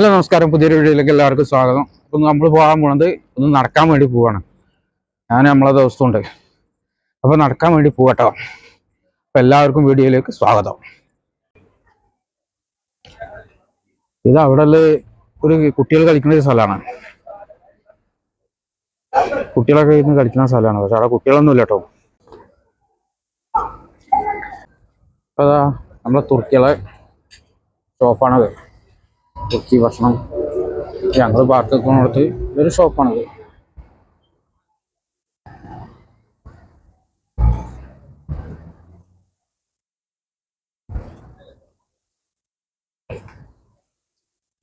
Hello നമസ്കാരം, പുതിയൊരു വീഡിയോയിലേക്ക് എല്ലാവർക്കും സ്വാഗതം. അപ്പം നമ്മൾ പോകാൻ പോണത് ഒന്ന് നടക്കാൻ വേണ്ടി പോവാണ്. ഞാൻ നമ്മളെ ദിവസമുണ്ട്, അപ്പോൾ നടക്കാൻ വേണ്ടി പോകട്ടോ. അപ്പം എല്ലാവർക്കും വീഡിയോയിലേക്ക് സ്വാഗതം. ഇത് അവിടെ ഒരു കുട്ടികൾ കളിക്കുന്ന ഒരു സ്ഥലമാണ്. കുട്ടികളൊക്കെ ഇരുന്ന് കളിക്കുന്ന സ്ഥലമാണ്, പക്ഷെ അവിടെ കുട്ടികളൊന്നും ഇല്ല കേട്ടോ. അപ്പോൾ അതാ നമ്മളെ തുർക്കികളെ ഷോപ്പാണത്. തുർക്കി ഭക്ഷണം ഞങ്ങൾ പാർക്ക് നിൽക്കുന്നിടത്ത് ഒരു ഷോപ്പാണത്.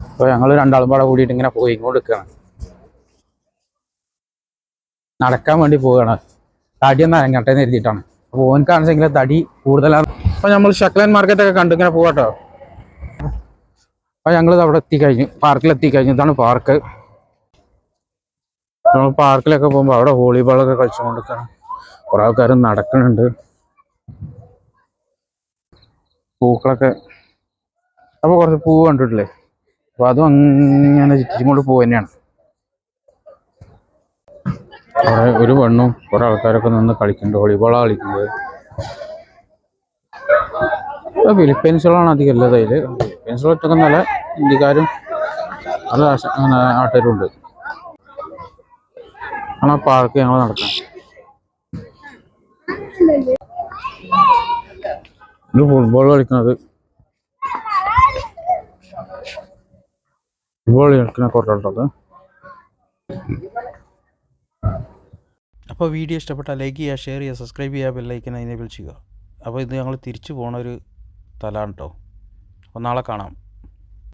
അപ്പോൾ ഞങ്ങൾ രണ്ടാളും പാടെ കൂടിയിട്ട് ഇങ്ങനെ പോയി ഇങ്ങോട്ട് നടക്കാൻ വേണ്ടി പോവുകയാണ്. തടിയൊന്നും അരങ്ങട്ടെന്ന് എഴുതിയിട്ടാണ്. അപ്പോൾ ഓനക്കാണെന്നെങ്കിൽ തടി കൂടുതലാണ്. അപ്പോൾ നമ്മൾ ഷക്ലൻ മാർക്കറ്റൊക്കെ കണ്ടു ഇങ്ങനെ പോകാട്ടോ. അപ്പോൾ ഞങ്ങൾ അവിടെ എത്തിക്കഴിഞ്ഞു, പാർക്കിലെത്തിക്കഴിഞ്ഞു. ഇതാണ് പാർക്ക്. നമ്മൾ പാർക്കിലൊക്കെ പോകുമ്പോൾ അവിടെ വോളിബോളൊക്കെ കളിച്ചുകൊണ്ടിരിക്കുകയാണ്. കുറേ ആൾക്കാർ നടക്കുന്നുണ്ട്. പൂക്കളൊക്കെ, അപ്പോൾ കുറച്ച് പൂവ് കണ്ടിട്ടില്ലേ, അപ്പോൾ അതും അങ്ങനെ ചുറ്റിച്ചും കൊണ്ട് പോകുക തന്നെയാണ്. അവിടെ ഒരു പെണ്ണും കുറേ ആൾക്കാരൊക്കെ നിന്ന് കളിക്കുന്നുണ്ട്, വോളിബോളാണ് കളിക്കുന്നത്. ഫിലിപ്പീൻസുകളാണ് അധികം ഉള്ളത്. അതിൽ ഫിലിപ്പീൻസുകൾ ഒറ്റക്ക് നല്ല ഇന്ത്യക്കാരും നല്ല നാട്ടുകാരും ഉണ്ട്. ആണ് ആ പാർക്ക് ഞങ്ങൾ നടക്കാം. ഇത് ഫുട്ബോൾ കളിക്കുന്നത്, ഫുട്ബോൾ കളിക്കുന്ന കുറച്ചുള്ളത്. അപ്പോൾ വീഡിയോ ഇഷ്ടപ്പെട്ടാൽ ലൈക്ക് ചെയ്യുക, ഷെയർ ചെയ്യുക, സബ്സ്ക്രൈബ് ചെയ്യുക, ബെല്ലൈക്കൻ എനേബിൾ ചെയ്യുക. അപ്പോൾ ഇത് ഞങ്ങൾ തിരിച്ചു പോണ ഒരു സ്ഥലമാണ് കേട്ടോ. അപ്പോൾ നാളെ കാണാം.